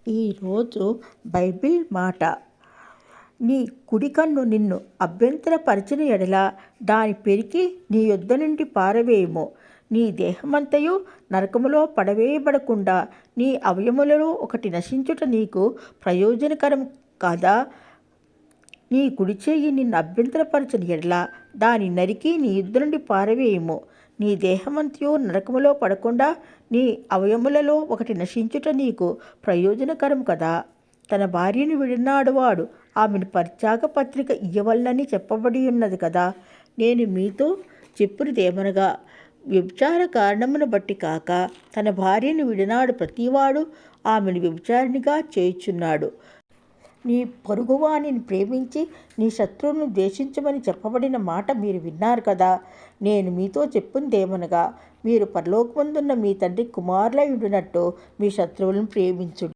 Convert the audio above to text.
ఈరోజు బైబిల్ మాట, నీ కుడి కన్ను నిన్ను అభ్యంతరపరచిన ఎడల దాని పెరికి నీ యొద్ద నుండి పారవేయుము. నీ దేహమంతయు నరకములో పడవేయబడకుండా నీ అవయములలో ఒకటి నశించుట నీకు ప్రయోజనకరం కాదా? నీ కుడి చెయ్యి నిన్ను అభ్యంతరపరచిన ఎడల దాని నరికి నీ యొద్ద నుండి పారవేయుము. నీ దేహమంతయు నరకములో పడకుండా నీ అవయములలో ఒకటి నశించుట నీకు ప్రయోజనకరం కదా. తన భార్యను విడనాడువాడు ఆమెను పరిత్యాగ పత్రిక ఇయ్యవలనని చెప్పబడి ఉన్నది కదా. నేను మీతో చెప్పునిదేమనగా, వ్యభిచార కారణమును బట్టి కాక తన భార్యను విడనాడు ప్రతివాడు ఆమెను వ్యభిచారినిగా చేయుచున్నాడు. నీ పొరుగువానిని ప్రేమించి నీ శత్రువును ద్వేషించమని చెప్పబడిన మాట మీరు విన్నారు కదా. నేను మీతో చెప్పునిదేమనగా, మీరు పరలోకమందున్న మీ తండ్రి కుమారులై ఉండునట్టు మీ శత్రువులను ప్రేమించుడి.